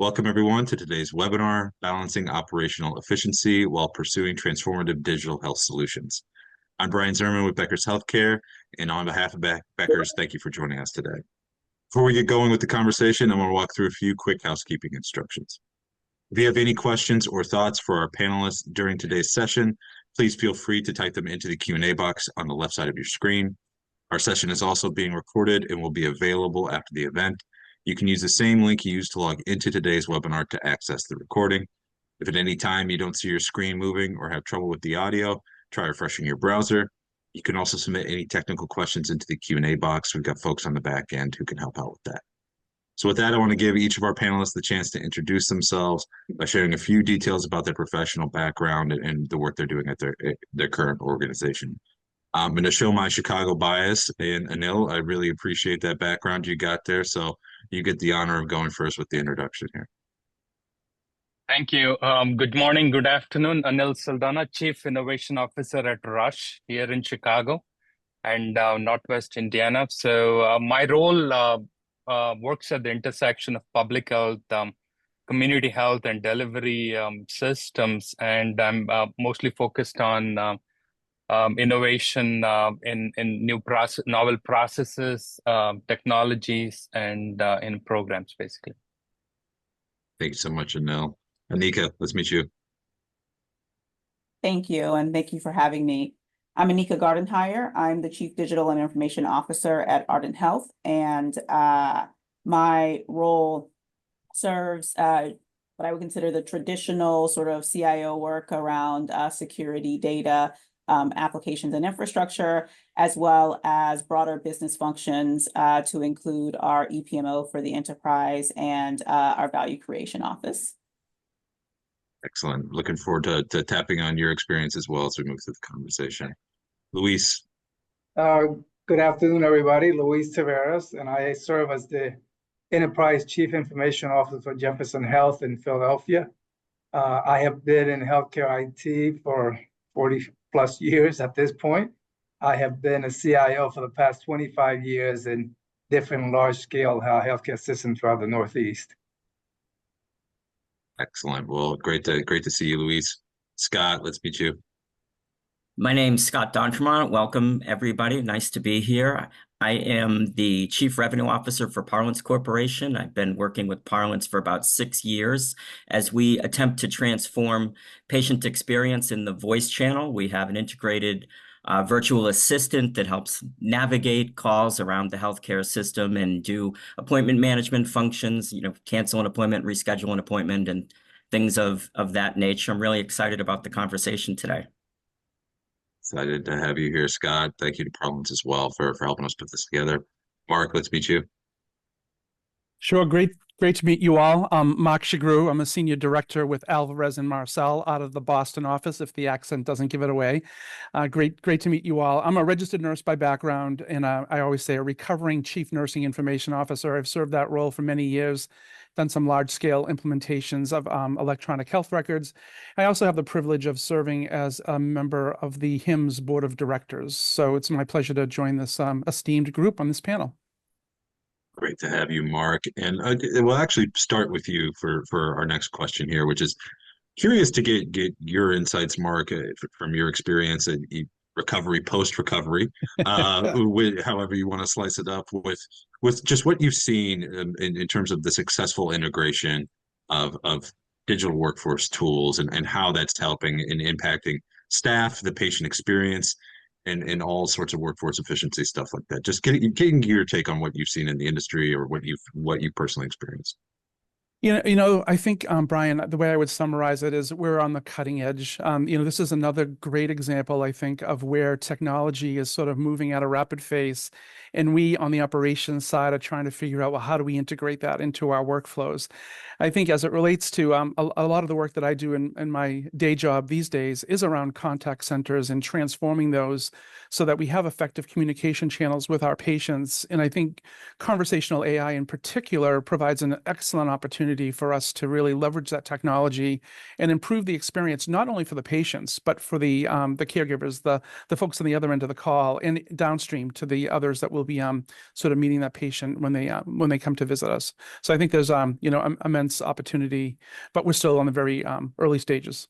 Welcome everyone to today's webinar, Balancing Operational Efficiency While Pursuing Transformative Digital Health Solutions. I'm Brian Zimmerman with Becker's Healthcare, and on behalf of Becker's, thank you for joining us today. Before we get going with the conversation, I'm going to walk through a few quick housekeeping instructions. If you have any questions or thoughts for our panelists during today's session, please feel free to type them into the Q&A box on the left side of your screen. Our session is also being recorded and will be available after the event. You can use the same link you used to log into today's webinar to access the recording. If at any time you don't see your screen moving or have trouble with the audio, try refreshing your browser. You can also submit any technical questions into the Q&A box. We've got folks on the back end who can help out with that. So with that, I want to give each of our panelists the chance to introduce themselves by sharing a few details about their professional background and the work they're doing at their current organization. I'm going to show my Chicago bias, and Anil, I really appreciate that background you got there. So you get the honor of going first with the introduction here. Thank you. Good morning, good afternoon. Anil Saldana, Chief Innovation Officer at Rush here in Chicago and Northwest Indiana. So my role works at the intersection of public health, community health, and delivery systems. And I'm mostly focused on innovation in novel processes, technologies, and in programs, basically. Thank you so much, Anil. Anika, let's meet you. Thank you, and thank you for having me. I'm Anika Gardenhire. I'm the Chief Digital and Information Officer at Ardent Health, and my role serves what I would consider the traditional sort of CIO work around security, data, applications and infrastructure, as well as broader business functions to include our EPMO for the enterprise and our value creation office. Excellent. Looking forward to tapping on your experience as well as we move through the conversation. Luis. Good afternoon, everybody. Luis Taveras, and I serve as the Enterprise Chief Information Officer for Jefferson Health in Philadelphia. I have been in healthcare IT for 40 plus years at this point. I have been a CIO for the past 25 years in different large-scale healthcare systems throughout the Northeast. Excellent. Well, great to see you, Luis. Scott, let's meet you. My name's Scott Dontremont. Welcome, everybody. Nice to be here. I am the Chief Revenue Officer for Parlance Corporation. I've been working with Parlance for about 6 years as we attempt to transform patient experience in the voice channel. We have an integrated virtual assistant that helps navigate calls around the healthcare system and do appointment management functions, cancel an appointment, reschedule an appointment, and things of that nature. I'm really excited about the conversation today. Excited to have you here, Scott. Thank you to Parlance as well for helping us put this together. Mark, let's meet you. Sure, great to meet you all. I'm Mark Shagru. I'm a Senior Director with Alvarez and Marcel out of the Boston office, if the accent doesn't give it away. Great to meet you all. I'm a registered nurse by background, and I always say a recovering Chief Nursing Information Officer. I've served that role for many years, done some large-scale implementations of electronic health records. I also have the privilege of serving as a member of the HIMSS Board of Directors. So it's my pleasure to join this esteemed group on this panel. Great to have you, Mark. And we'll actually start with you for our next question here, which is curious to get your insights, Mark, from your experience in recovery, post-recovery, however you want to slice it up, with just what you've seen in terms of the successful integration of digital workforce tools and how that's helping and impacting staff, the patient experience, and all sorts of workforce efficiency stuff like that. Just getting your take on what you've seen in the industry or what you've personally experienced. I think, Brian, the way I would summarize it is we're on the cutting edge. This is another great example, I think, of where technology is sort of moving at a rapid pace. And we on the operations side are trying to figure out, well, how do we integrate that into our workflows? I think as it relates to a lot of the work that I do in my day job these days is around contact centers and transforming those so that we have effective communication channels with our patients. And I think conversational AI in particular provides an excellent opportunity opportunity for us to really leverage that technology and improve the experience, not only for the patients, but for the caregivers, the folks on the other end of the call, and downstream to the others that will be sort of meeting that patient when they come to visit us. So I think there's immense opportunity, but we're still on the very early stages.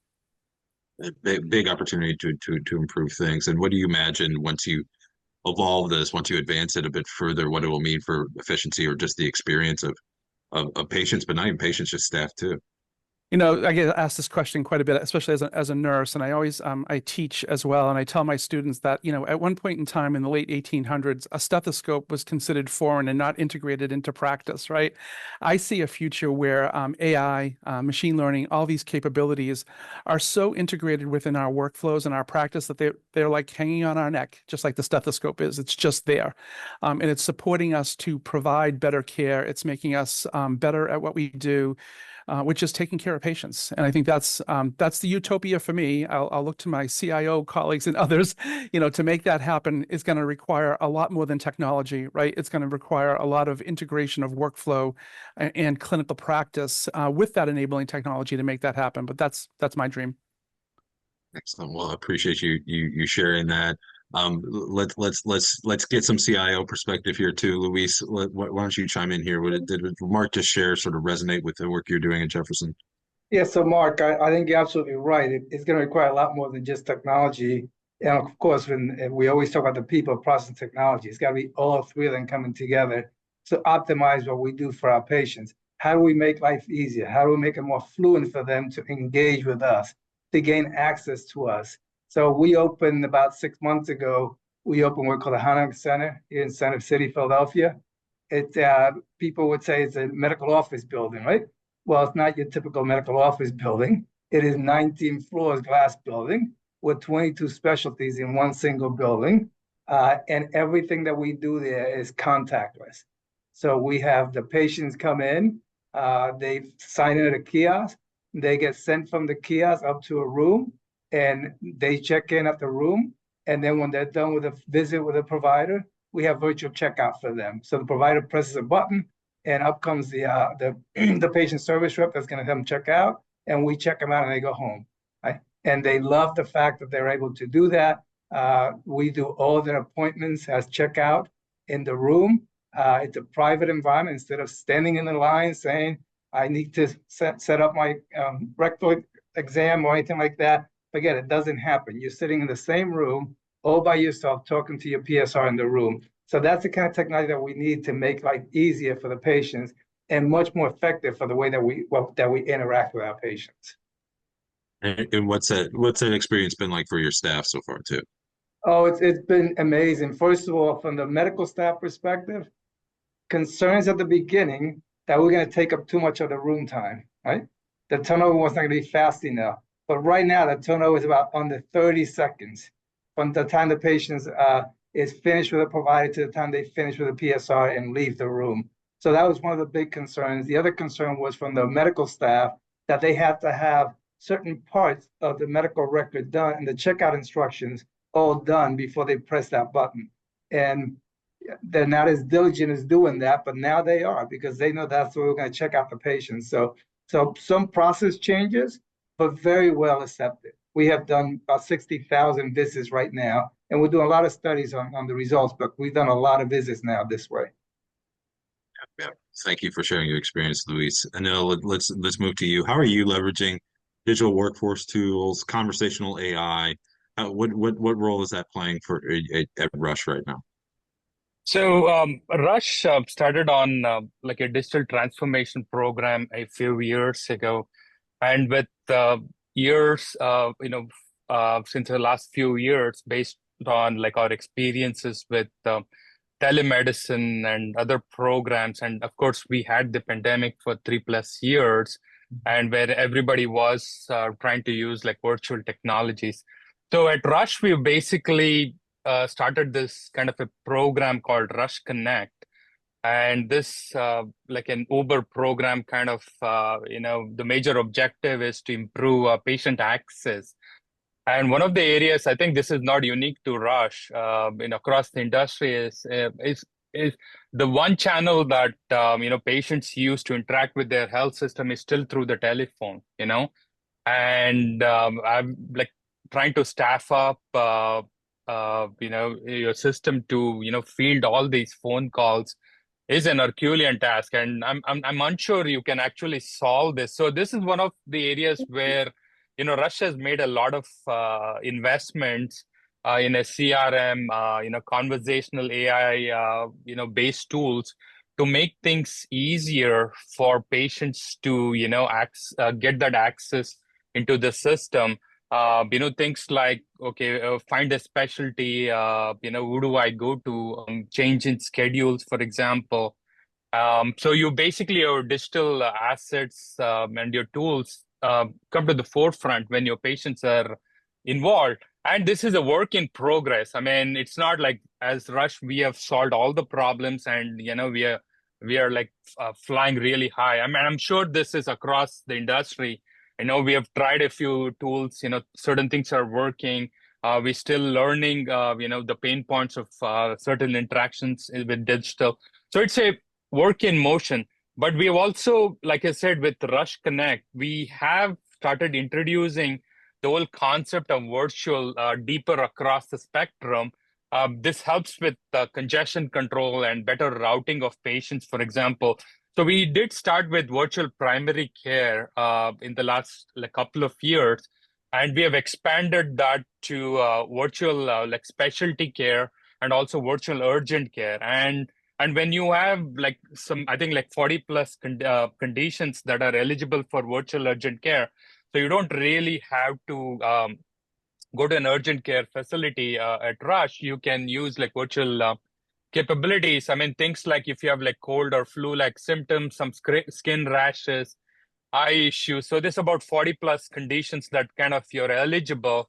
Big opportunity to improve things. And what do you imagine once you evolve this, once you advance it a bit further, what it will mean for efficiency or just the experience of patients, but not even patients, just staff too? I get asked this question quite a bit, especially as a nurse, and I always I teach as well, and I tell my students that at one point in time in the late 1800s, a stethoscope was considered foreign and not integrated into practice. Right? I see a future where AI, machine learning, all these capabilities are so integrated within our workflows and our practice that they're like hanging on our neck, just like the stethoscope is. It's just there, and it's supporting us to provide better care. It's making us better at what we do. Which is taking care of patients. And I think that's the utopia for me. I'll look to my CIO colleagues and others, to make that happen is going to require a lot more than technology, right? It's going to require a lot of integration of workflow and clinical practice with that enabling technology to make that happen. But that's my dream. Excellent. Well, I appreciate you sharing that. Let's get some CIO perspective here too, Luis. Why don't you chime in here? Did Mark just share sort of resonate with the work you're doing at Jefferson? Yeah, so Mark, I think you're absolutely right. It's going to require a lot more than just technology. And of course, when we always talk about the people, process, and technology, it's got to be all three of them coming together to optimize what we do for our patients. How do we make life easier? How do we make it more fluent for them to engage with us, to gain access to us? So we opened about 6 months ago, we opened what we call the Hannock Center here in Center City, Philadelphia. People would say it's a medical office building, right? Well, it's not your typical medical office building. It is 19 floors glass building with 22 specialties in one single building. And everything that we do there is contactless. So we have the patients come in, they sign in at a kiosk, they get sent from the kiosk up to a room, and they check in at the room. And then when they're done with a visit with a provider, we have virtual checkout for them. So the provider presses a button, and up comes the patient service rep that's going to come check out, and we check them out and they go home. Right? And they love the fact that they're able to do that. We do all their appointments as checkout in the room. It's a private environment. Instead of standing in the line saying, I need to set up my rectal exam or anything like that, forget it, doesn't happen. You're sitting in the same room all by yourself talking to your PSR in the room. So that's the kind of technology that we need to make life easier for the patients and much more effective for the way that we interact with our patients. And what's that experience been like for your staff so far too? Oh, it's been amazing. First of all, from the medical staff perspective, concerns at the beginning that we're going to take up too much of the room time, right? The turnover was not going to be fast enough. But right now, the turnover is about under 30 seconds from the time the patient is finished with a provider to the time they finish with a PSR and leave the room. So that was one of the big concerns. The other concern was from the medical staff that they had to have certain parts of the medical record done and the checkout instructions all done before they press that button. And they're not as diligent as doing that, but now they are, because they know that's where we're going to check out the patients. So some process changes, but very well accepted. We have done about 60,000 visits right now, and we're doing a lot of studies on the results, but we've done a lot of visits now this way. Yeah. Thank you for sharing your experience, Luis. Anil, let's move to you. How are you leveraging digital workforce tools, conversational AI? What role is that playing at Rush right now? So Rush started on like a digital transformation program a few years ago, and with years, since the last few years, based on like our experiences with telemedicine and other programs, and of course we had the pandemic for 3+ years, and where everybody was trying to use like virtual technologies. So at Rush, we basically started this kind of a program called Rush Connect. And this, like an Uber program, kind of, the major objective is to improve patient access. And one of the areas, I think this is not unique to Rush, across the industry, is the one channel that patients use to interact with their health system is still through the telephone, and I'm like trying to staff up your system to field all these phone calls is an Herculean task, and I'm unsure you can actually solve this. So this is one of the areas where Russia has made a lot of investments in a CRM, conversational AI, based tools to make things easier for patients to get that access into the system. Things like, okay, find a specialty, who do I go to, change in schedules, for example. So you basically, your digital assets and your tools come to the forefront when your patients are involved. And this is a work in progress. I mean, it's not like as Rush, we have solved all the problems and, we are like flying really high. I mean, I'm sure this is across the industry. I know we have tried a few tools, certain things are working. We're still learning, the pain points of certain interactions with digital. So it's a work in motion. But we have also, like I said, with Rush Connect, we have started introducing the whole concept of virtual deeper across the spectrum. This helps with congestion control and better routing of patients, for example. So we did start with virtual primary care in the last couple of years, and we have expanded that to virtual specialty care and also virtual urgent care. And when you have I think 40 plus conditions that are eligible for virtual urgent care, so you don't really have to go to an urgent care facility at Rush. You can use virtual capabilities. I mean, things like if you have cold or flu-like symptoms, some skin rashes, eye issues. So there's about 40 plus conditions that kind of you're eligible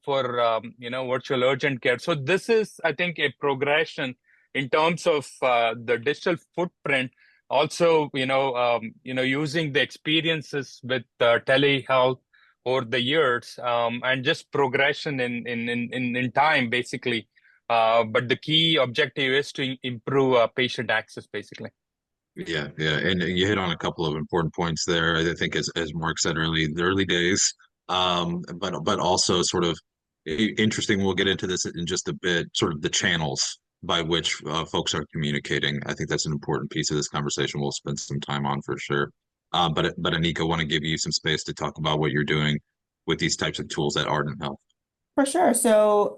for virtual urgent care. So this is, I think, a progression in terms of the digital footprint. Also, using the experiences with telehealth over the years, and just progression in time, basically. But the key objective is to improve patient access, basically. Yeah, and you hit on a couple of important points there. I think, as Mark said early, the early days, but also sort of interesting. We'll get into this in just a bit. Sort of the channels by which folks are communicating. I think that's an important piece of this conversation. We'll spend some time on for sure. But Anika, I want to give you some space to talk about what you're doing with these types of tools at Ardent Health. For sure. So,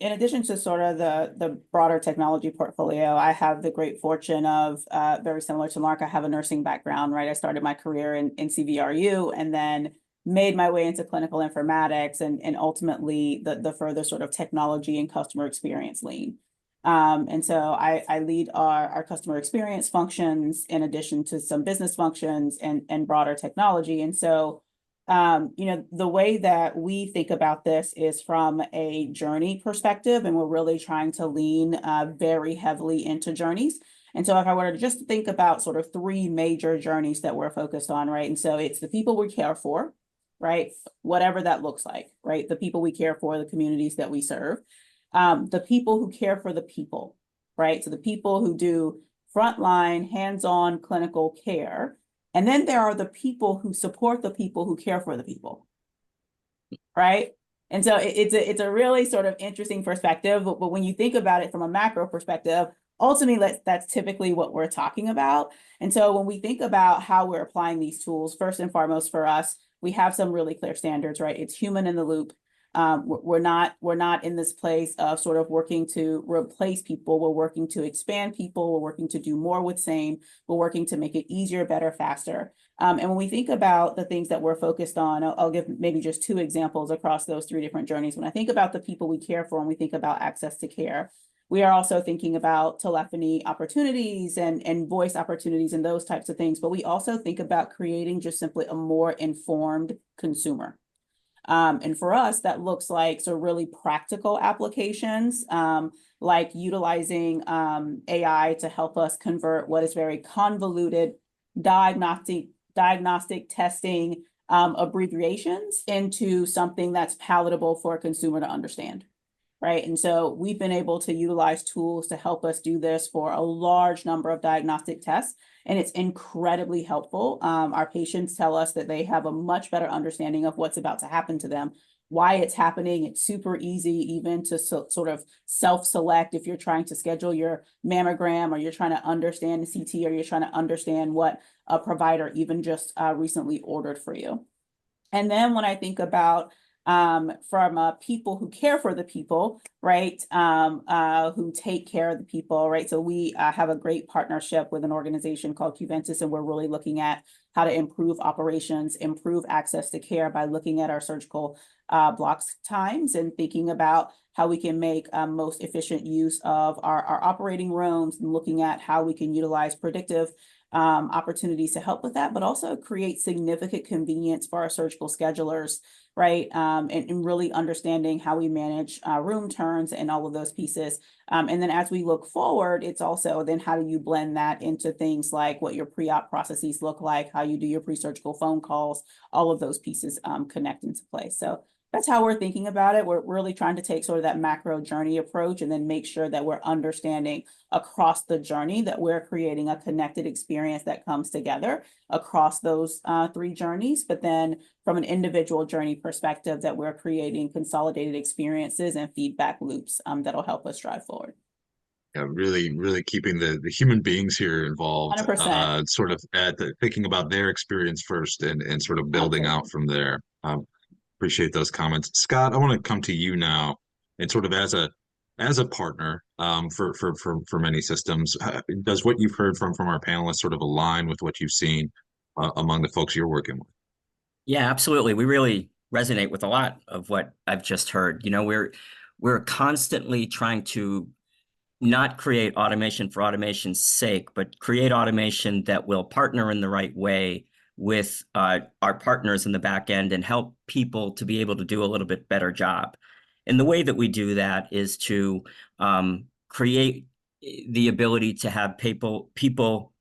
in addition to sort of the broader technology portfolio, I have the great fortune of, very similar to Mark, I have a nursing background, right? I started my career in CVRU and then made my way into clinical informatics and ultimately the further sort of technology and customer experience lean. And so I lead our customer experience functions in addition to some business functions and broader technology. And so the way that we think about this is from a journey perspective, and we're really trying to lean very heavily into journeys. And so if I were to just think about sort of three major journeys that we're focused on, right? And so it's the people we care for, right? Whatever that looks like, right? The people we care for, the communities that we serve, the people who care for the people, right? So the people who do frontline, hands-on clinical care. And then there are the people who support the people who care for the people, right? And so it's a really sort of interesting perspective, but when you think about it from a macro perspective, ultimately that's typically what we're talking about. And so when we think about how we're applying these tools, first and foremost for us, we have some really clear standards, right? It's human in the loop. We're not in this place of sort of working to replace people. We're working to expand people. We're working to do more with same. We're working to make it easier, better, faster. And when we think about the things that we're focused on, I'll give maybe just two examples across those three different journeys. When I think about the people we care for and we think about access to care, we are also thinking about telephony opportunities and voice opportunities and those types of things. But we also think about creating just simply a more informed consumer. And for us, that looks like so really practical applications, like utilizing AI to help us convert what is very convoluted diagnostic testing abbreviations into something that's palatable for a consumer to understand, right? And so we've been able to utilize tools to help us do this for a large number of diagnostic tests, and it's incredibly helpful. Our patients tell us that they have a much better understanding of what's about to happen to them, why it's happening. It's super easy even to sort of self-select if you're trying to schedule your mammogram, or you're trying to understand the CT, or you're trying to understand what a provider even just recently ordered for you. And then when I think about from people who care for the people, right, who take care of the people, right? So we have a great partnership with an organization called Cuventus, and we're really looking at how to improve operations, improve access to care by looking at our surgical blocks times and thinking about how we can make most efficient use of our operating rooms, and looking at how we can utilize predictive opportunities to help with that, but also create significant convenience for our surgical schedulers, right? And really understanding how we manage room turns and all of those pieces. And then as we look forward, it's also then how do you blend that into things like what your pre-op processes look like, how you do your pre-surgical phone calls, all of those pieces connect into place. So that's how we're thinking about it. We're really trying to take sort of that macro journey approach, and then make sure that we're understanding across the journey that we're creating a connected experience that comes together across those 3 journeys. But then from an individual journey perspective, that we're creating consolidated experiences and feedback loops that'll help us drive forward. Yeah, really keeping the human beings here involved, 100%. sort of thinking about their experience first, and sort of building out from there. Appreciate those comments. Scott, I want to come to you now, and sort of as a partner for many systems. Does what you've heard from our panelists sort of align with what you've seen among the folks you're working with? Yeah, absolutely. We really resonate with a lot of what I've just heard. You know, we're constantly trying to not create automation for automation's sake, but create automation that will partner in the right way with our partners in the back end and help people to be able to do a little bit better job. And the way that we do that is to create the ability to have people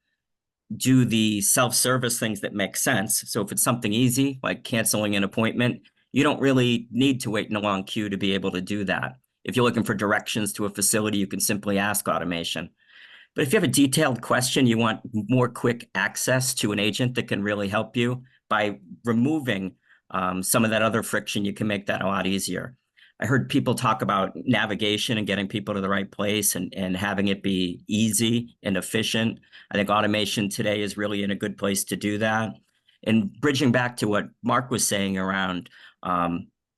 do the self-service things that make sense. So if it's something easy, like canceling an appointment, you don't really need to wait in a long queue to be able to do that. If you're looking for directions to a facility, you can simply ask automation. But if you have a detailed question, you want more quick access to an agent that can really help you by removing some of that other friction, you can make that a lot easier. I heard people talk about navigation and getting people to the right place, and having it be easy and efficient. I think automation today is really in a good place to do that. And bridging back to what Mark was saying around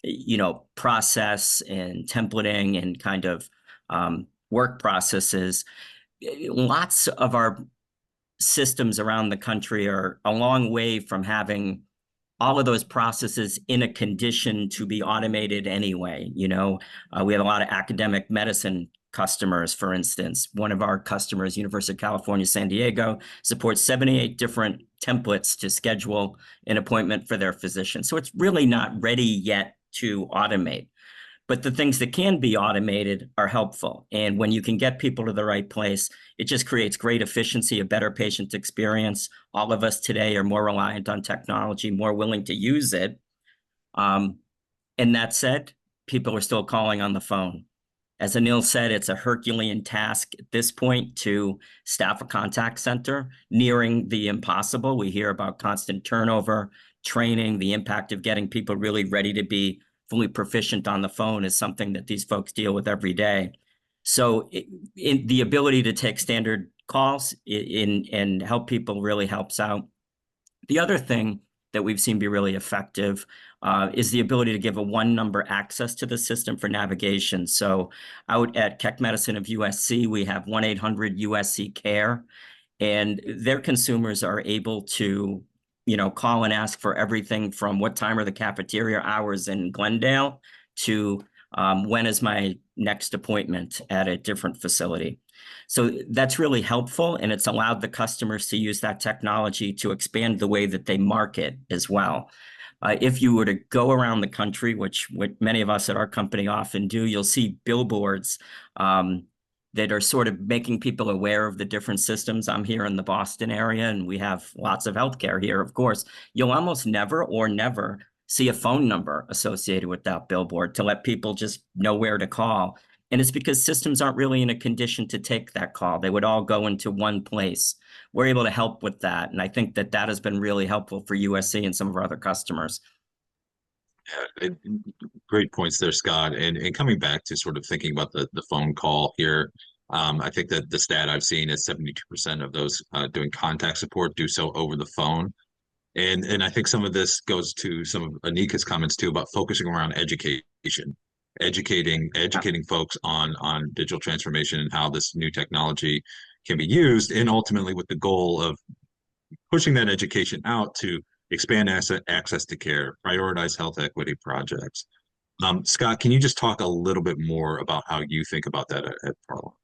you know, process and templating and kind of work processes, lots of our systems around the country are a long way from having all of those processes in a condition to be automated anyway. You know, we have a lot of academic medicine customers, for instance. One of our customers, University of California, San Diego, supports 78 different templates to schedule an appointment for their physician. So it's really not ready yet to automate. But the things that can be automated are helpful. And when you can get people to the right place, it just creates great efficiency, a better patient experience. All of us today are more reliant on technology, more willing to use it. And that said, people are still calling on the phone. As Anil said, it's a Herculean task at this point to staff a contact center, nearing the impossible. We hear about constant turnover, training, the impact of getting people really ready to be fully proficient on the phone is something that these folks deal with every day. So the ability to take standard calls and help people really helps out. The other thing that we've seen be really effective is the ability to give a one-number access to the system for navigation. So out at Keck Medicine of USC, we have 1-800-USC-CARE, and their consumers are able to, you know, call and ask for everything from what time are the cafeteria hours in Glendale to when is my next appointment at a different facility. So that's really helpful, and it's allowed the customers to use that technology to expand the way that they market as well. If you were to go around the country, which many of us at our company often do, you'll see billboards that are sort of making people aware of the different systems. I'm here in the Boston area, and we have lots of healthcare here, of course. You'll almost never see a phone number associated with that billboard to let people just know where to call. And it's because systems aren't really in a condition to take that call. They would all go into one place. We're able to help with that. And I think that that has been really helpful for USC and some of our other customers. Yeah, great points there, Scott. And coming back to sort of thinking about the phone call here, I think that the stat I've seen is 72% of those doing contact support do so over the phone. And I think some of this goes to some of Anika's comments too about focusing around education, educating folks on digital transformation and how this new technology can be used, and ultimately with the goal of pushing that education out to expand access to care, prioritize health equity projects. Scott, can you just talk a little bit more about how you think about that at Parliament?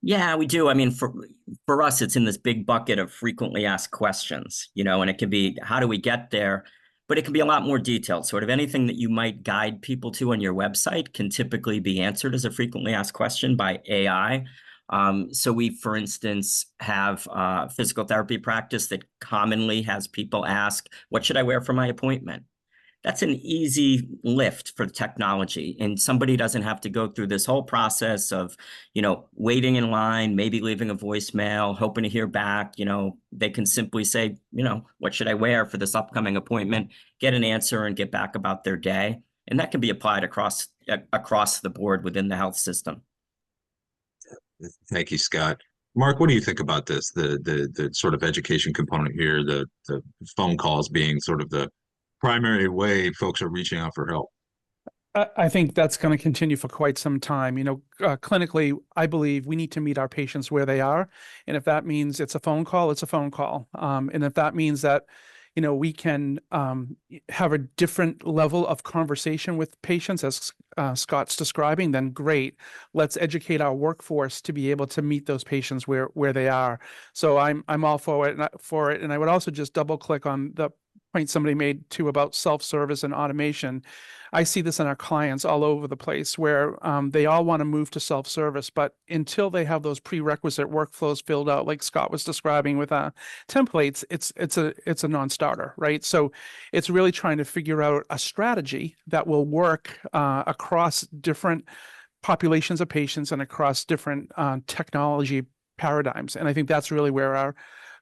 Yeah, we do. I mean, for us, it's in this big bucket of frequently asked questions, you know, and it can be, how do we get there? But it can be a lot more detailed. Sort of anything that you might guide people to on your website can typically be answered as a frequently asked question by AI. So we, for instance, have a physical therapy practice that commonly has people ask, what should I wear for my appointment? That's an easy lift for technology, and somebody doesn't have to go through this whole process of, you know, waiting in line, maybe leaving a voicemail, hoping to hear back. You know, they can simply say, you know, what should I wear for this upcoming appointment, get an answer and get back about their day. And that can be applied across the board within the health system. Thank you, Scott. Mark, what do you think about this? The sort of education component here, the phone calls being sort of the primary way folks are reaching out for help. I think that's going to continue for quite some time. You know, clinically, I believe we need to meet our patients where they are. And if that means it's a phone call, it's a phone call. And if that means that, you know, we can have a different level of conversation with patients, as Scott's describing, then great. Let's educate our workforce to be able to meet those patients where they are. So I'm all for it. And I would also just double click on the point somebody made too about self-service and automation. I see this in our clients all over the place where they all want to move to self-service, but until they have those prerequisite workflows filled out, like Scott was describing with templates, it's a non-starter, right? So it's really trying to figure out a strategy that will work across different populations of patients and across different technology paradigms. And I think that's really where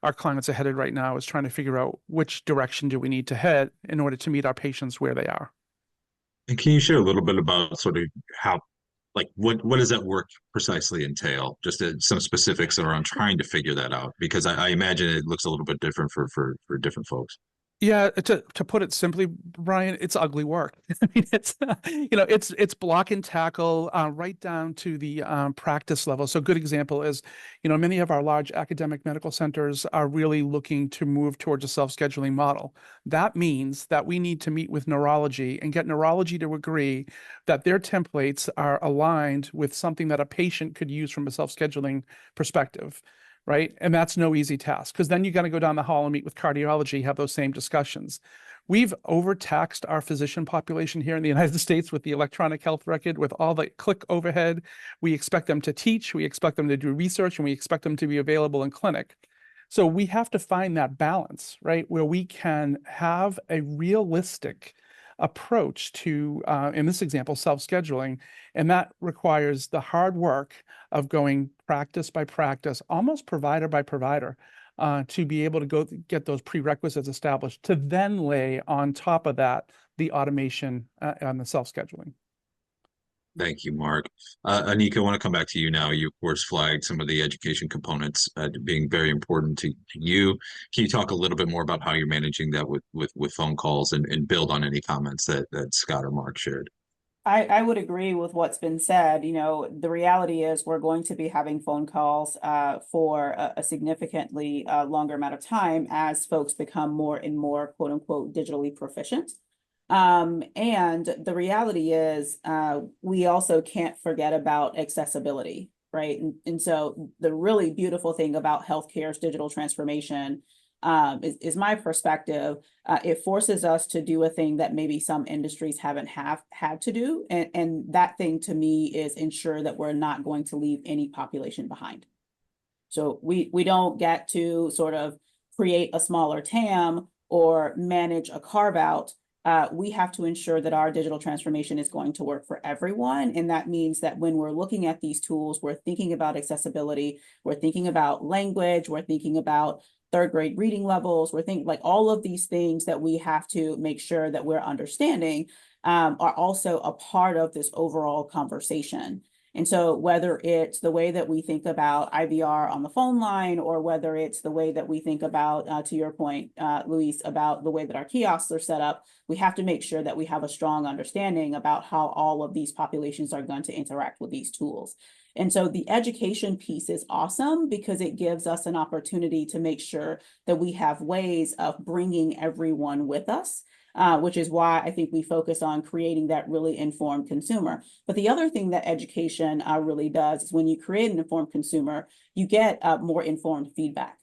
our clients are headed right now, is trying to figure out which direction do we need to head in order to meet our patients where they are. And can you share a little bit about sort of how, like, what does that work precisely entail? Just some specifics around trying to figure that out, because I imagine it looks a little bit different for different folks. Yeah, to put it simply, Brian, it's ugly work. I mean, it's you know, it's block and tackle right down to the practice level. So a good example is, you know, many of our large academic medical centers are really looking to move towards a self-scheduling model. That means that we need to meet with neurology and get neurology to agree that their templates are aligned with something that a patient could use from a self-scheduling perspective. Right. And that's no easy task, because then you got to go down the hall and meet with cardiology, have those same discussions. We've overtaxed our physician population here in the United States with the electronic health record, with all the click overhead. We expect them to teach, we expect them to do research, and we expect them to be available in clinic. So we have to find that balance, right, where we can have a realistic approach to, in this example, self-scheduling. And that requires the hard work of going practice by practice, almost provider by provider, to be able to go get those prerequisites established, to then lay on top of that the automation and the self-scheduling. Thank you, Mark. Anika, I want to come back to you now. You, of course, flagged some of the education components being very important to you. Can you talk a little bit more about how you're managing that with phone calls and build on any comments that Scott or Mark shared? I would agree with what's been said. You know, the reality is we're going to be having phone calls for a significantly longer amount of time as folks become more and more, quote unquote, digitally proficient. And the reality is we also can't forget about accessibility, right? And so the really beautiful thing about healthcare's digital transformation is my perspective. It forces us to do a thing that maybe some industries haven't had to do. And that thing to me is ensure that we're not going to leave any population behind. So we don't get to sort of create a smaller TAM or manage a carve out we have to ensure that our digital transformation is going to work for everyone. And that means that when we're looking at these tools, we're thinking about accessibility, we're thinking about language, we're thinking about third grade reading levels, we're thinking like all of these things that we have to make sure that we're understanding are also a part of this overall conversation. And so whether it's the way that we think about IVR on the phone line, or whether it's the way that we think about, to your point, Luis, about the way that our kiosks are set up, we have to make sure that we have a strong understanding about how all of these populations are going to interact with these tools. And so the education piece is awesome because it gives us an opportunity to make sure that we have ways of bringing everyone with us. Which is why I think we focus on creating that really informed consumer. But the other thing that education really does is when you create an informed consumer, you get more informed feedback.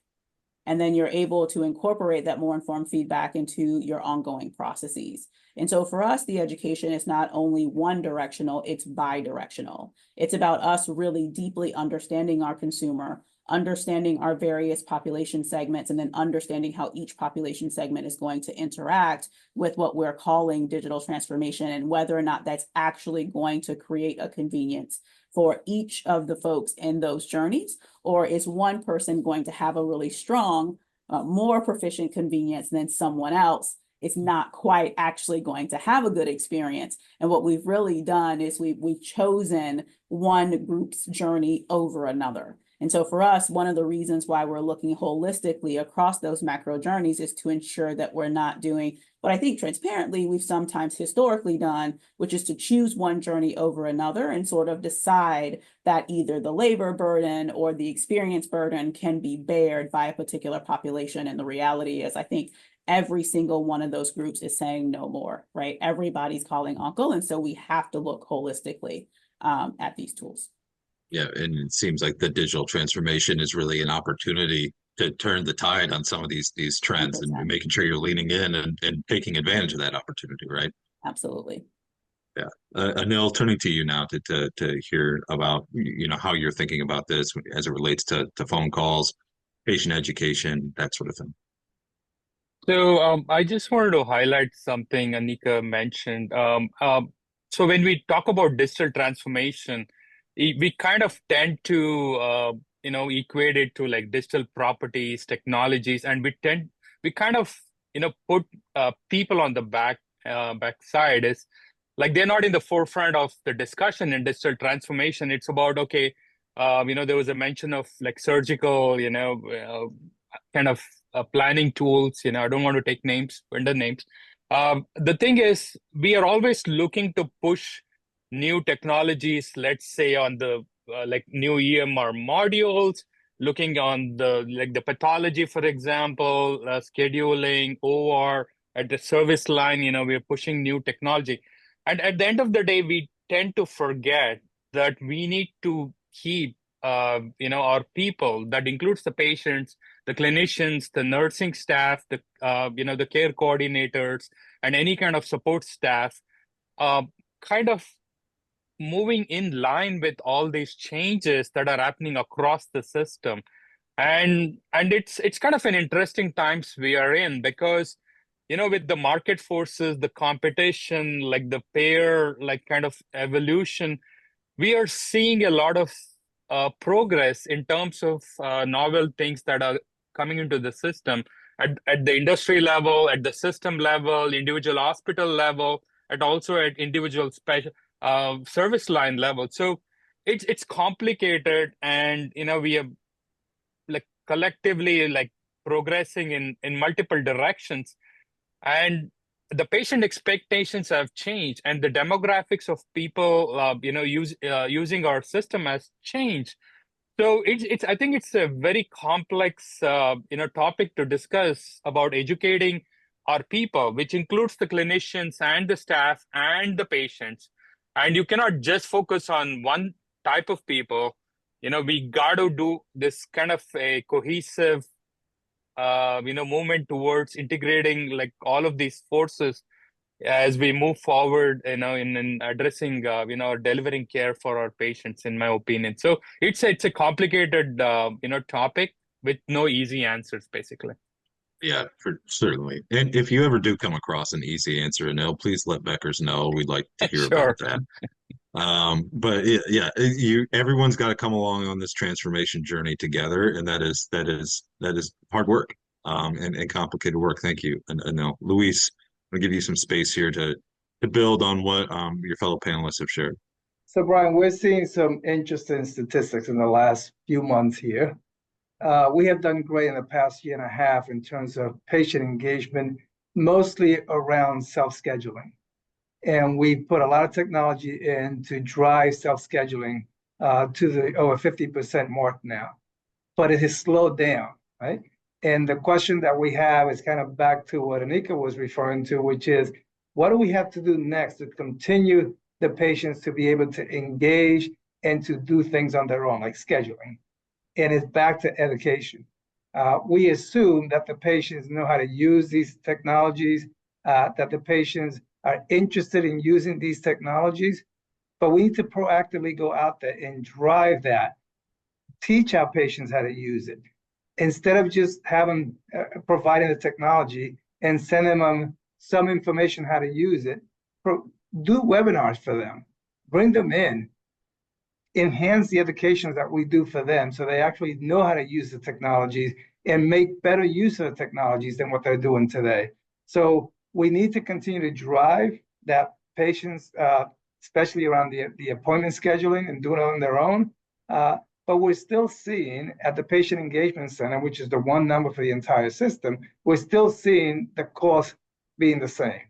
And then you're able to incorporate that more informed feedback into your ongoing processes. And so for us, the education is not only one directional, it's bi-directional. It's about us really deeply understanding our consumer, understanding our various population segments, and then understanding how each population segment is going to interact with what we're calling digital transformation, and whether or not that's actually going to create a convenience for each of the folks in those journeys, or is one person going to have a really strong, more proficient convenience than someone else? It's not quite actually going to have a good experience. And what we've really done is we've chosen one group's journey over another. And so for us, one of the reasons why we're looking holistically across those macro journeys is to ensure that we're not doing what I think transparently we've sometimes historically done, which is to choose one journey over another and sort of decide that either the labor burden or the experience burden can be bared by a particular population. And the reality is, I think every single one of those groups is saying no more, right? Everybody's calling uncle. And so we have to look holistically at these tools. Yeah, and it seems like the digital transformation is really an opportunity to turn the tide on some of these trends 100%. and making sure you're leaning in and taking advantage of that opportunity, right? Absolutely. Yeah. Anil, turning to you now to hear about how you're thinking about this as it relates to phone calls, patient education, that sort of thing. So I just wanted to highlight something Anika mentioned. So when we talk about digital transformation, we kind of tend to equate it to like digital properties, technologies, and we kind of put people on the backside. Is like they're not in the forefront of the discussion in digital transformation. It's about, okay, there was a mention of like surgical, kind of planning tools. I don't want to take names, vendor names. The thing is, we are always looking to push new technologies, let's say on the like new EMR modules, looking on the pathology, for example, scheduling, OR, at the service line, we're pushing new technology. And at the end of the day, we tend to forget that we need to keep our people, that includes the patients, the clinicians, the nursing staff, the care coordinators, and any kind of support staff, kind of moving in line with all these changes that are happening across the system. And it's kind of an interesting times we are in, because with the market forces, the competition, like the payer, like kind of evolution, we are seeing a lot of progress in terms of novel things that are coming into the system at the industry level, at the system level, individual hospital level, and also at individual special service line level. So it's complicated, and we are like collectively like progressing in multiple directions, and the patient expectations have changed, and the demographics of people using our system has changed. So it's I think it's a very complex topic to discuss about educating our people, which includes the clinicians and the staff and the patients. And you cannot just focus on one type of people. We got to do this kind of a cohesive movement towards integrating like all of these forces as we move forward, in addressing, delivering care for our patients, in my opinion. So it's a complicated, topic with no easy answers, basically. Yeah, for certainly. And if you ever do come across an easy answer, no, please let Beckers know. We'd like to hear Sure. about that. But yeah, everyone's got to come along on this transformation journey together, and that is hard work, and complicated work. Thank you. And now, Luis, I'm gonna give you some space here to build on what your fellow panelists have shared. So Brian, we're seeing some interesting statistics in the last few months here. We have done great in the past year and a half in terms of patient engagement, mostly around self-scheduling. And we put a lot of technology in to drive self-scheduling to the over 50% mark now. But it has slowed down, right? And the question that we have is kind of back to what Anika was referring to, which is, what do we have to do next to continue the patients to be able to engage and to do things on their own, like scheduling? And it's back to education. We assume that the patients know how to use these technologies, that the patients are interested in using these technologies, but we need to proactively go out there and drive that, teach our patients how to use it, instead of just having providing the technology and sending them some information how to use it. Do webinars for them, bring them in, enhance the education that we do for them so they actually know how to use the technologies and make better use of the technologies than what they're doing today. So we need to continue to drive that patients, especially around the appointment scheduling and doing it on their own. But we're still seeing at the patient engagement center, which is the one number for the entire system, we're still seeing the cost being the same.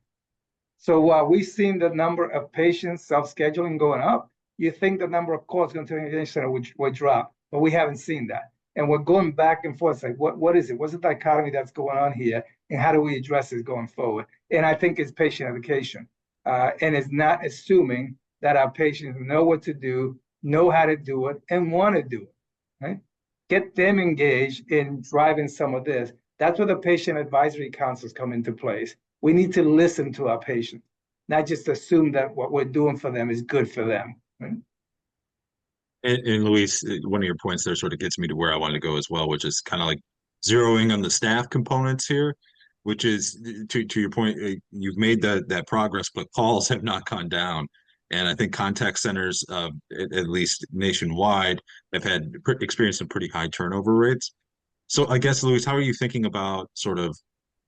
So while we've seen the number of patients self-scheduling going up, you think the number of calls going to the engagement center would drop, but we haven't seen that. And we're going back and forth, like, what is it? What's the dichotomy that's going on here? And how do we address this going forward? And I think it's patient education. And it's not assuming that our patients know what to do, know how to do it, and want to do it, right? Get them engaged in driving some of this. That's where the patient advisory councils come into place. We need to listen to our patients, not just assume that what we're doing for them is good for them. Right? And Luis, one of your points there sort of gets me to where I wanted to go as well, which is kind of like zeroing on the staff components here, which is to your point, you've made that progress, but calls have not gone down. And I think contact centers, at least nationwide, have experienced some pretty high turnover rates. So I guess, Luis, how are you thinking about sort of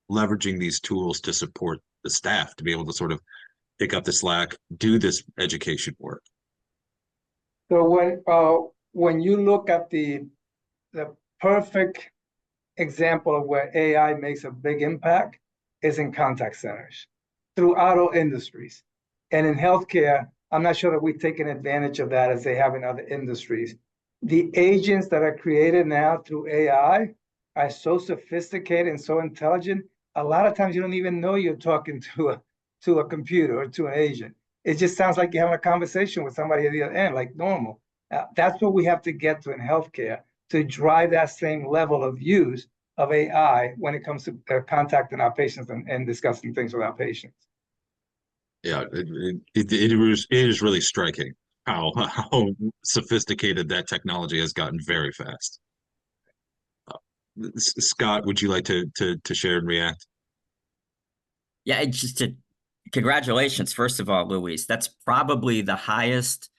leveraging these tools to support the staff to be able to sort of pick up the slack, do this education work? So when you look at the perfect example of where AI makes a big impact is in contact centers throughout all industries. And in healthcare, I'm not sure that we've taken advantage of that as they have in other industries. The agents that are created now through AI are so sophisticated and so intelligent. A lot of times you don't even know you're talking to a computer or to an agent. It just sounds like you're having a conversation with somebody at the other end, like normal. That's what we have to get to in healthcare to drive that same level of use of AI when it comes to contacting our patients and discussing things with our patients. Yeah, it is really striking how sophisticated that technology has gotten very fast. Scott, would you like to share and react? Yeah, congratulations, first of all, Luis. That's probably the highest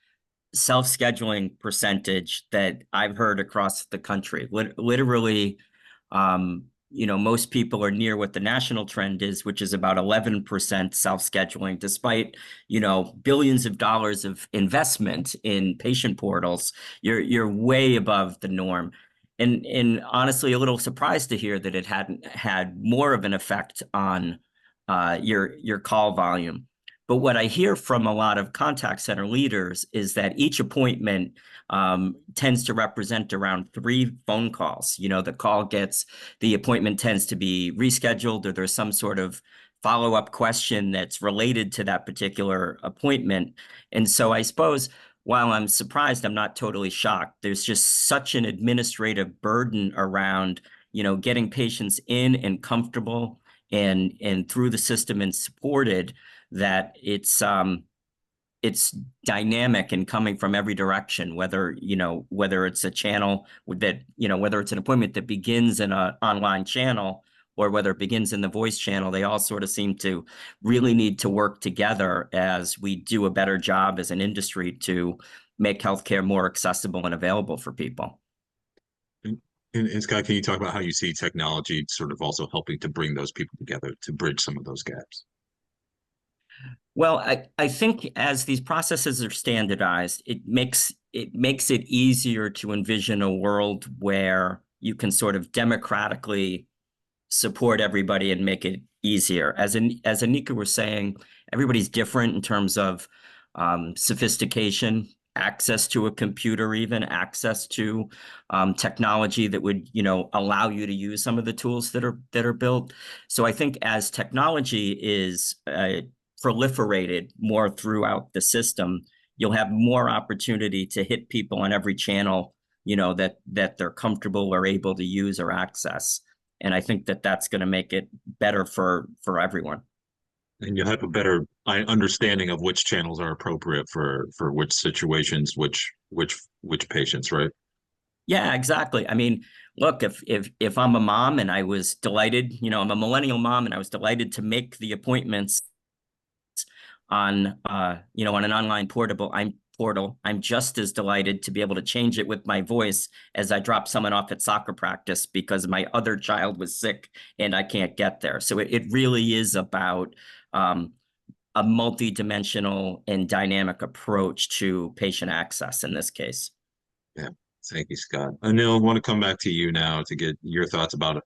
self-scheduling percentage that I've heard across the country. Literally, most people are near what the national trend is, which is about 11% self-scheduling, despite, billions of dollars of investment in patient portals. You're way above the norm. And honestly, a little surprised to hear that it hadn't had more of an effect on your call volume. But what I hear from a lot of contact center leaders is that each appointment tends to represent around 3 phone calls. The appointment tends to be rescheduled, or there's some sort of follow-up question that's related to that particular appointment. And so I suppose while I'm surprised, I'm not totally shocked. There's just such an administrative burden around, getting patients in and comfortable and through the system and supported, that it's dynamic and coming from every direction, whether it's a channel that, whether it's an appointment that begins in an online channel or whether it begins in the voice channel, they all sort of seem to really need to work together as we do a better job as an industry to make healthcare more accessible and available for people. And Scott, can you talk about how you see technology sort of also helping to bring those people together to bridge some of those gaps? Well, I think as these processes are standardized, it makes it easier to envision a world where you can sort of democratically support everybody and make it easier. As Anika was saying, everybody's different in terms of sophistication, access to a computer, even access to technology that would, allow you to use some of the tools that are built. So I think as technology is proliferated more throughout the system, you'll have more opportunity to hit people on every channel, that they're comfortable or able to use or access. And I think that that's going to make it better for everyone. And you'll have a better understanding of which channels are appropriate for which situations, which patients, right? Yeah, exactly. I mean, look, if I'm a mom and I was delighted, I'm a millennial mom and I was delighted to make the appointments on on an online portal, I'm just as delighted to be able to change it with my voice as I drop someone off at soccer practice because my other child was sick and I can't get there. So it really is about a multi-dimensional and dynamic approach to patient access in this case. Yeah, thank you, Scott. Anil, I want to come back to you now to get your thoughts about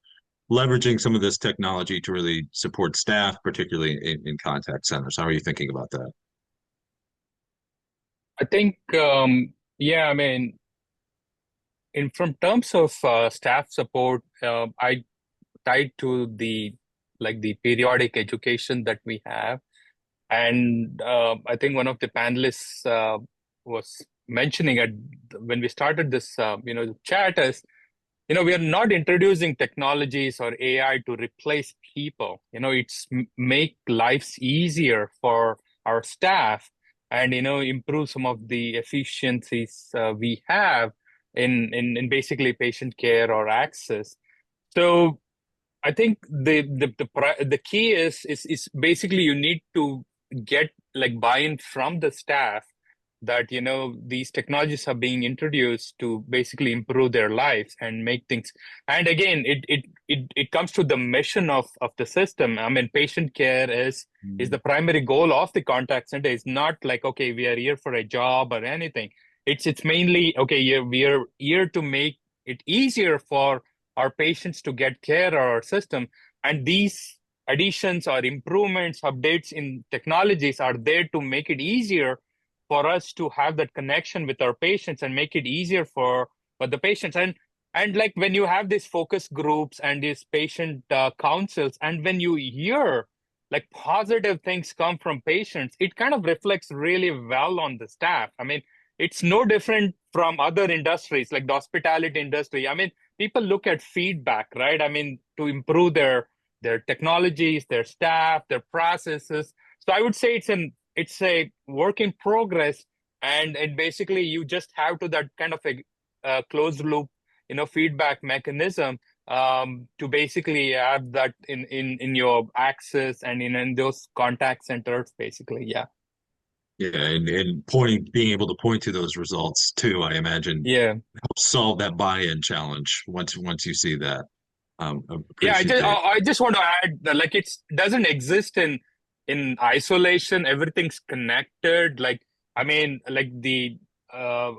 leveraging some of this technology to really support staff, particularly in contact centers. How are you thinking about that? I think, yeah, I mean, from terms of staff support, I tied to the periodic education that we have. And I think one of the panelists was mentioning when we started this, chat is, we are not introducing technologies or AI to replace people. It's make lives easier for our staff and, improve some of the efficiencies we have in basically patient care or access. So I think the key is basically you need to get buy-in from the staff that these technologies are being introduced to basically improve their lives and make things. And again, it comes to the mission of the system. I mean, patient care is the primary goal of the contact center. It's not like, okay, we are here for a job or anything. It's mainly, okay, we are here to make it easier for our patients to get care or our system. And these additions or improvements, updates in technologies are there to make it easier for us to have that connection with our patients and make it easier for the patients. And like when you have these focus groups and these patient councils, and when you hear like positive things come from patients, it kind of reflects really well on the staff. I mean, it's no different from other industries like the hospitality industry. I mean, people look at feedback, right? I mean, to improve their technologies, their staff, their processes. So I would say it's a work in progress, and basically you just have to that kind of a closed loop, feedback mechanism to basically have that in your access and in those contact centers, basically. Yeah. Yeah, and being able to point to those results too, I imagine, Yeah. helps solve that buy-in challenge once you see that. Yeah, Appreciate that. I just want to add that it doesn't exist in isolation. Everything's connected. I mean, uh,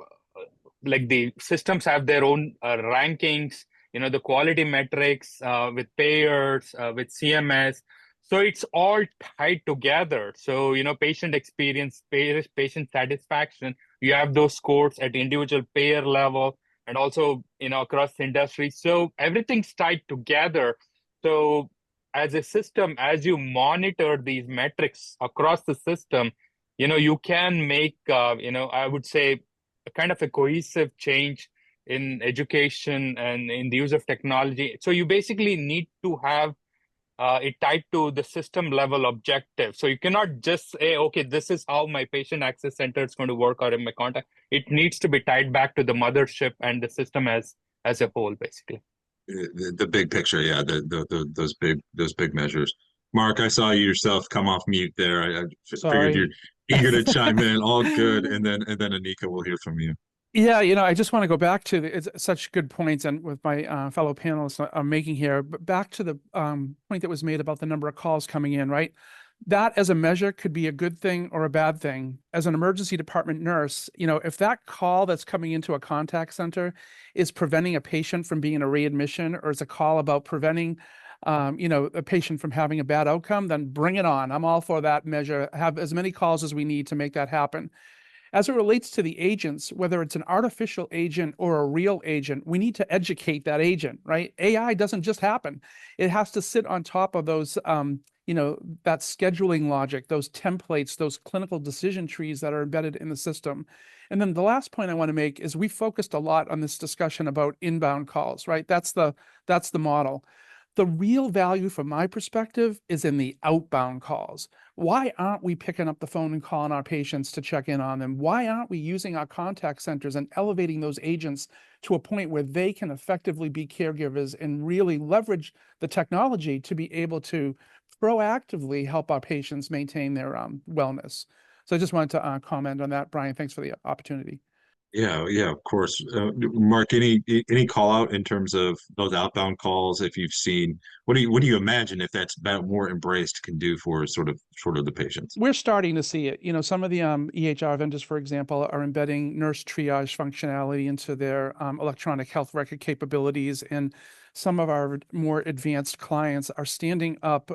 the systems have their own rankings. The quality metrics with payers, with CMS. So it's all tied together. So patient experience, patient satisfaction. You have those scores at individual payer level and also across the industry. So everything's tied together. So as a system, as you monitor these metrics across the system, you can make I would say a kind of a cohesive change in education and in the use of technology. So you basically need to have it tied to the system level objective. So you cannot just say, okay, this is how my patient access center is going to work or in my contact. It needs to be tied back to the mothership and the system as a whole, basically. the big picture, yeah, those big measures. Mark, I saw you yourself come off mute there. I figured Sorry. you're eager to chime in. All good, and then Anika will hear from you. Yeah, I just want to go back to it's such good points, and with my fellow panelists I'm making here, but back to the point that was made about the number of calls coming in, right? That as a measure could be a good thing or a bad thing. As an emergency department nurse, if that call that's coming into a contact center is preventing a patient from being in a readmission, or it's a call about preventing a patient from having a bad outcome, then bring it on. I'm all for that measure. Have as many calls as we need to make that happen. As it relates to the agents, whether it's an artificial agent or a real agent, we need to educate that agent, right? AI doesn't just happen. It has to sit on top of those, that scheduling logic, those templates, those clinical decision trees that are embedded in the system. And then the last point I want to make is we focused a lot on this discussion about inbound calls, right? That's the model. The real value from my perspective is in the outbound calls. Why aren't we picking up the phone and calling our patients to check in on them? Why aren't we using our contact centers and elevating those agents to a point where they can effectively be caregivers and really leverage the technology to be able to proactively help our patients maintain their wellness? So I just wanted to comment on that. Brian, thanks for the opportunity. Yeah, of course. Mark, any call out in terms of those outbound calls? If you've seen, what do you imagine if that's more embraced can do for sort of the patients? We're starting to see it. Some of the EHR vendors, for example, are embedding nurse triage functionality into their electronic health record capabilities, and some of our more advanced clients are standing up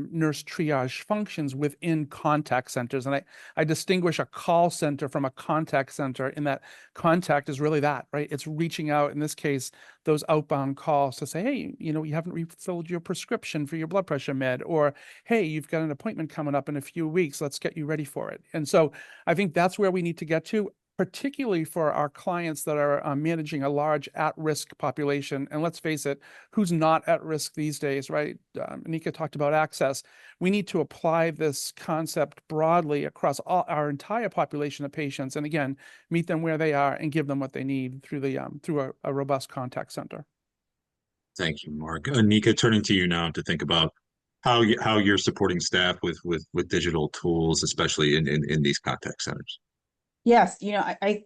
nurse triage functions within contact centers. And I distinguish a call center from a contact center in that contact is really that, right? It's reaching out, in this case, those outbound calls to say, hey, you haven't refilled your prescription for your blood pressure med, or hey, you've got an appointment coming up in a few weeks. Let's get you ready for it. And so I think that's where we need to get to, particularly for our clients that are managing a large at-risk population. And let's face it, who's not at risk these days, right? Anika talked about access. We need to apply this concept broadly across our entire population of patients. And again, meet them where they are and give them what they need through a robust contact center. Thank you, Mark. Anika, turning to you now to think about how you're supporting staff with digital tools, especially in these contact centers. Yes, I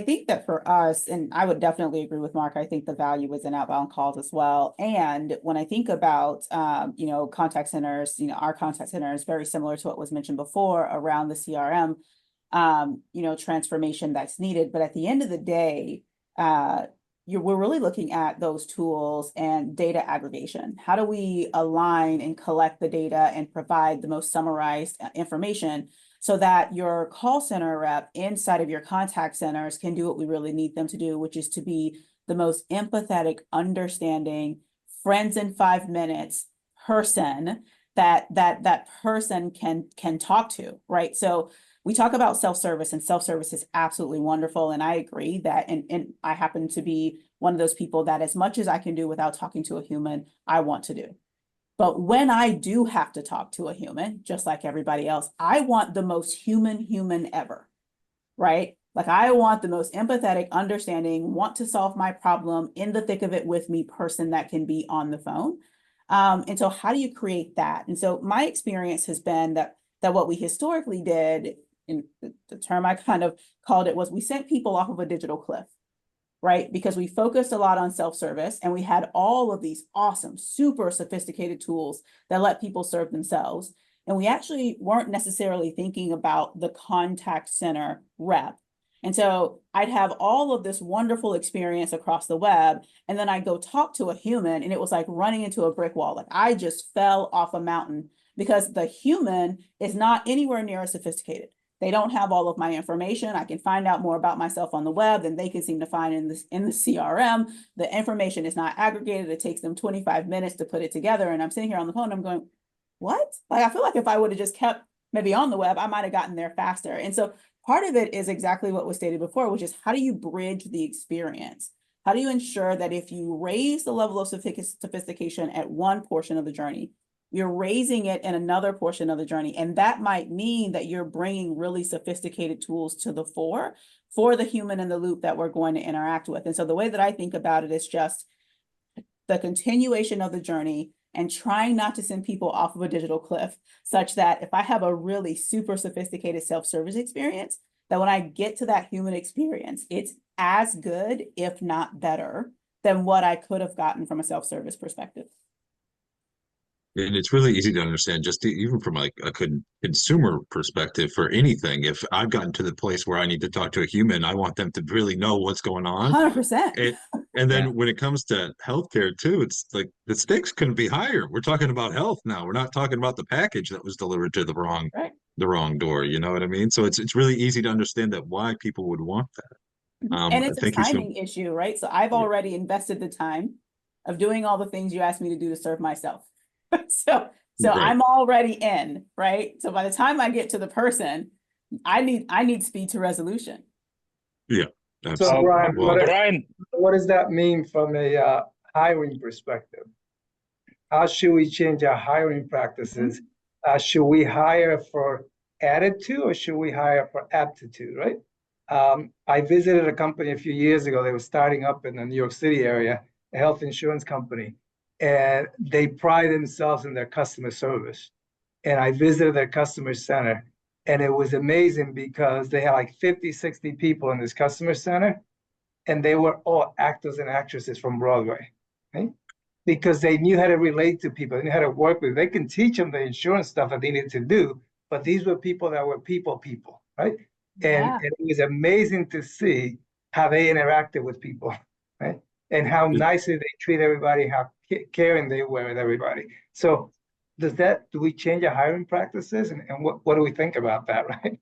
think that for us, and I would definitely agree with Mark, I think the value is in outbound calls as well. And when I think about, contact centers, our contact center is very similar to what was mentioned before around the CRM, transformation that's needed. But at the end of the day, we're really looking at those tools and data aggregation. How do we align and collect the data and provide the most summarized information so that your call center rep inside of your contact centers can do what we really need them to do, which is to be the most empathetic, understanding, friends in 5 minutes person that person can talk to, right? So we talk about self-service, and self-service is absolutely wonderful. And I agree that, and I happen to be one of those people that as much as I can do without talking to a human, I want to do. But when I do have to talk to a human, just like everybody else, I want the most human ever, right? Like I want the most empathetic, understanding, want to solve my problem, in the thick of it with me person that can be on the phone. And so how do you create that? And so my experience has been that what we historically did, in the term I kind of called it, was we sent people off of a digital cliff, right? Because we focused a lot on self-service, and we had all of these awesome, super sophisticated tools that let people serve themselves. And we actually weren't necessarily thinking about the contact center rep. And so I'd have all of this wonderful experience across the web, and then I'd go talk to a human, and it was like running into a brick wall. Like I just fell off a mountain because the human is not anywhere near as sophisticated. They don't have all of my information. I can find out more about myself on the web than they can seem to find in the CRM. The information is not aggregated. It takes them 25 minutes to put it together. And I'm sitting here on the phone, I'm going, what? Like, I feel like if I would have just kept maybe on the web, I might have gotten there faster. And so part of it is exactly what was stated before, which is how do you bridge the experience? How do you ensure that if you raise the level of sophistication at one portion of the journey, you're raising it in another portion of the journey? And that might mean that you're bringing really sophisticated tools to the fore for the human in the loop that we're going to interact with. And so the way that I think about it is just the continuation of the journey and trying not to send people off of a digital cliff, such that if I have a really super sophisticated self-service experience, that when I get to that human experience, it's as good, if not better, than what I could have gotten from a self-service perspective. And it's really easy to understand, just even from like a consumer perspective for anything. If I've gotten to the place where I need to talk to a human, I want them to really know what's going on. 100%. And then when it comes to healthcare too, it's like the stakes couldn't be higher. We're talking about health now. We're not talking about the package that was delivered to the wrong door. You know what I mean? So it's really easy to understand that why people would want that. And it's a Thank you so timing issue, right? So I've already invested the time of doing all the things you asked me to do to serve myself. So Right. I'm already in, right? So by the time I get to the person, I need speed to resolution. Yeah, So absolutely. Brian, Well, Brian, what does that mean from a hiring perspective? How should we change our hiring practices? Should we hire for attitude or should we hire for aptitude, right? I visited a company a few years ago. They were starting up in the New York City area, a health insurance company, and they pride themselves in their customer service. And I visited their customer center, and it was amazing because they had like 50, 60 people in this customer center, and they were all actors and actresses from Broadway, right? Because they knew how to relate to people, they knew how to work with. They can teach them the insurance stuff that they needed to do, but these were people that were people, right? And it was amazing to see how they interacted with people, right? And how nicely they treat everybody, how caring they were with everybody. So do we change our hiring practices? And what do we think about that, right?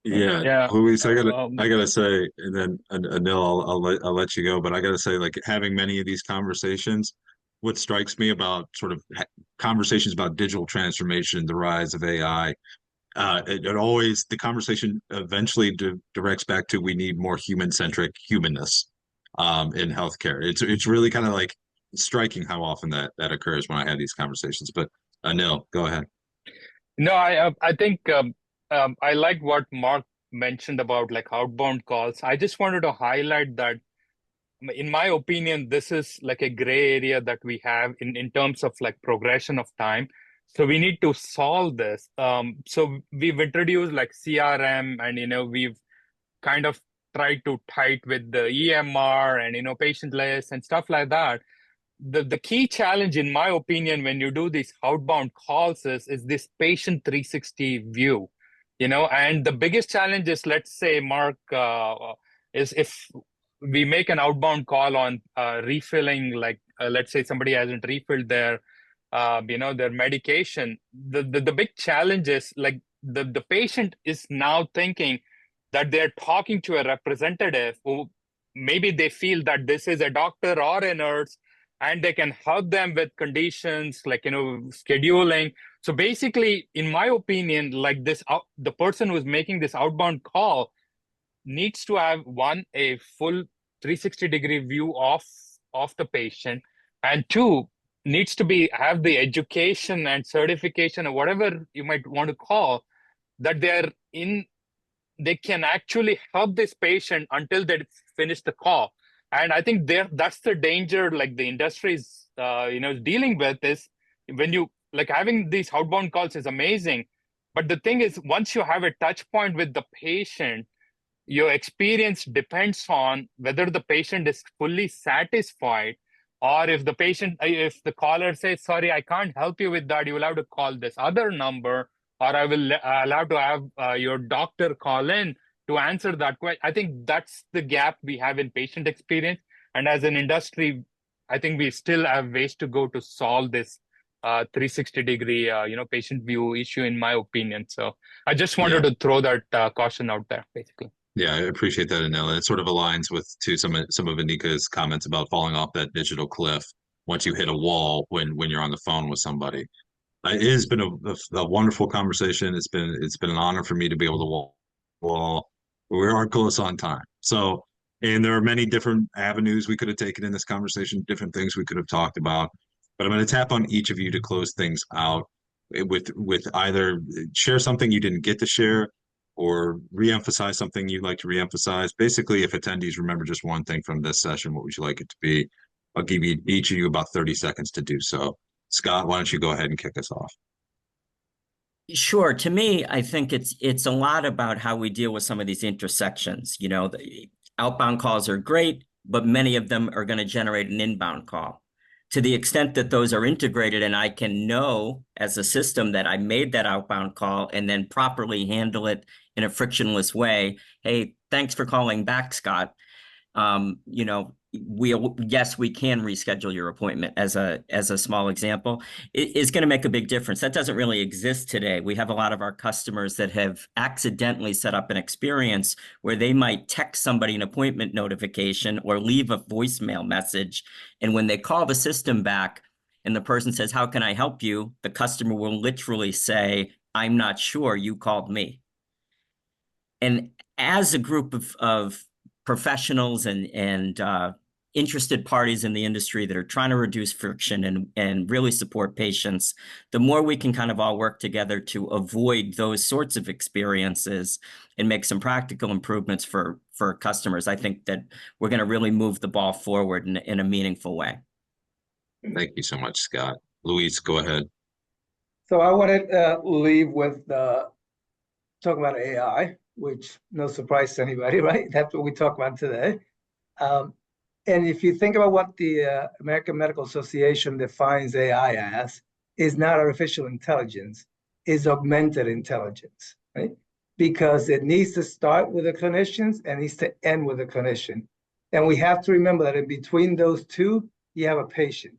yeah, Luis, I gotta say, and then Anil, I'll let you go, but I gotta say, like having many of these conversations, what strikes me about sort of conversations about digital transformation, the rise of AI, it always the conversation eventually directs back to we need more human-centric humanness in healthcare. It's really kind of like striking how often that occurs when I have these conversations. But Anil, go ahead. No, I think I like what Mark mentioned about like outbound calls. I just wanted to highlight that, in my opinion, this is like a gray area that we have in terms of like progression of time. So we need to solve this. So we've introduced like CRM, and we've kind of tried to tie it with the EMR and patient lists and stuff like that. The key challenge, in my opinion, when you do these outbound calls is this patient 360 view, and the biggest challenge is, let's say, Mark, is if we make an outbound call on refilling, like let's say somebody hasn't refilled their their medication. The big challenge is like the patient is now thinking that they're talking to a representative who maybe they feel that this is a doctor or a nurse, and they can help them with conditions like scheduling. So basically, in my opinion, like the person who's making this outbound call needs to have a full 360-degree view of the patient, and two, needs to have the education and certification or whatever you might want to call, that they can actually help this patient until they finish the call. And I think that's the danger like the industry is dealing with, is when you like having these outbound calls is amazing, but the thing is, once you have a touch point with the patient, your experience depends on whether the patient is fully satisfied, or if the caller says, sorry, I can't help you with that, you will have to call this other number, or I will allow to have your doctor call in to answer that question. I think that's the gap we have in patient experience. And as an industry, I think we still have ways to go to solve this 360-degree, patient view issue, in my opinion. So I just wanted to throw that caution out there, basically. Yeah, I appreciate that, Anil. It sort of aligns with some of Anika's comments about falling off that digital cliff once you hit a wall when you're on the phone with somebody. It has been a wonderful conversation. It's been an honor for me to be able to wall. We are close on time. So, and there are many different avenues we could have taken in this conversation, different things we could have talked about. But I'm going to tap on each of you to close things out with either share something you didn't get to share, or reemphasize something you'd like to reemphasize. Basically, if attendees remember just one thing from this session, what would you like it to be? I'll give you each of you about 30 seconds to do so. Scott, why don't you go ahead and kick us off? Sure. To me, I think it's a lot about how we deal with some of these intersections. You know, the outbound calls are great, but many of them are going to generate an inbound call. To the extent that those are integrated and I can know as a system that I made that outbound call and then properly handle it in a frictionless way. Hey, thanks for calling back, Scott. You know, yes, we can reschedule your appointment as a small example. It is going to make a big difference. That doesn't really exist today. We have a lot of our customers that have accidentally set up an experience where they might text somebody an appointment notification or leave a voicemail message. And when they call the system back and the person says, "How can I help you?" the customer will literally say, "I'm not sure, you called me." And as a group of professionals and interested parties in the industry that are trying to reduce friction and really support patients, the more we can kind of all work together to avoid those sorts of experiences and make some practical improvements for customers, I think that we're going to really move the ball forward in a meaningful way. Thank you so much, Scott. Luis, go ahead. So I wanted to leave with talk about AI, which no surprise to anybody, right? That's what we talk about today. And if you think about what the American Medical Association defines AI as, is not artificial intelligence, is augmented intelligence, right? Because it needs to start with the clinicians and needs to end with the clinician. And we have to remember that in between those two, you have a patient.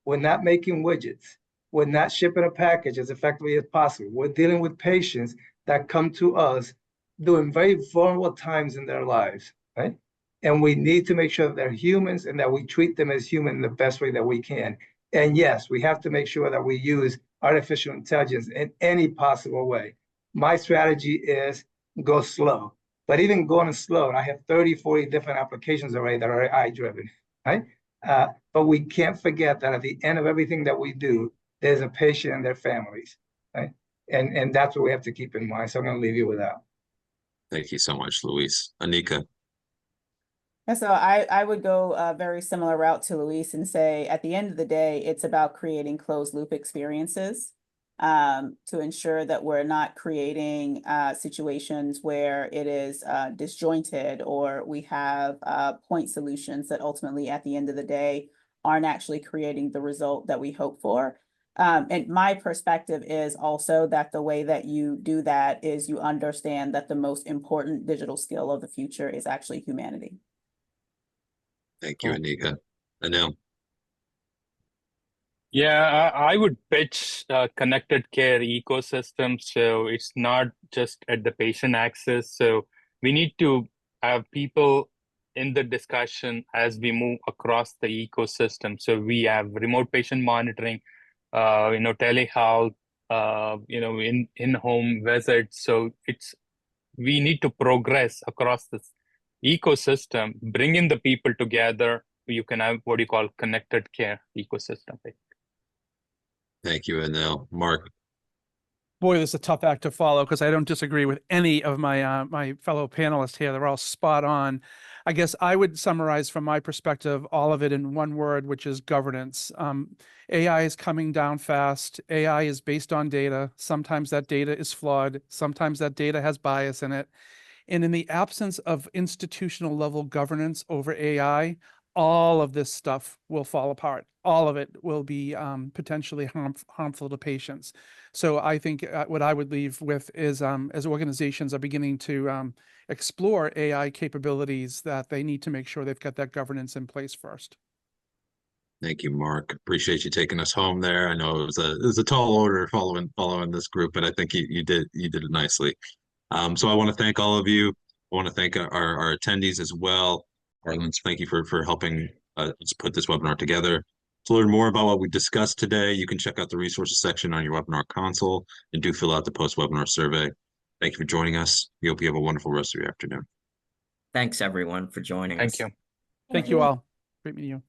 We're not making widgets. We're not shipping a package as effectively as possible. We're dealing with patients that come to us during very vulnerable times in their lives, right? And we need to make sure that they're humans and that we treat them as human in the best way that we can. And yes, we have to make sure that we use artificial intelligence in any possible way. My strategy is go slow. But even going slow, I have 30, 40 different applications already that are AI-driven, right? But we can't forget that at the end of everything that we do, there's a patient and their families, right? And that's what we have to keep in mind. So I'm going to leave you with that. Thank you so much, Luis. Anika. And so I would go a very similar route to Luis and say, at the end of the day, it's about creating closed loop experiences to ensure that we're not creating situations where it is disjointed or we have point solutions that ultimately at the end of the day aren't actually creating the result that we hope for. And my perspective is also that the way that you do that is you understand that the most important digital skill of the future is actually humanity. Thank you, Anika. Anil. Yeah, I would pitch connected care ecosystem. So it's not just at the patient access. So we need to have people in the discussion as we move across the ecosystem. So we have remote patient monitoring, telehealth, in-home visits. So we need to progress across this ecosystem, bring in the people together. You can have what you call connected care ecosystem. Thank you, Anil. Mark. Boy, this is a tough act to follow because I don't disagree with any of my my fellow panelists here. They're all spot on. I guess I would summarize from my perspective all of it in one word, which is governance. AI is coming down fast. AI is based on data. Sometimes that data is flawed. Sometimes that data has bias in it. And in the absence of institutional level governance over AI, all of this stuff will fall apart. All of it will be potentially harmful to patients. So I think what I would leave with is as organizations are beginning to explore AI capabilities, that they need to make sure they've got that governance in place first. Thank you, Mark. Appreciate you taking us home there. I know it was a tall order following this group, but I think you did it nicely. So I want to thank all of you. I want to thank our attendees as well. Arlen, thank you for helping us put this webinar together. To learn more about what we discussed today, you can check out the resources section on your webinar console and do fill out the post-webinar survey. Thank you for joining us. We hope you have a wonderful rest of your afternoon. Thanks, everyone, for joining us. Thank you. Thank you all. Great meeting you.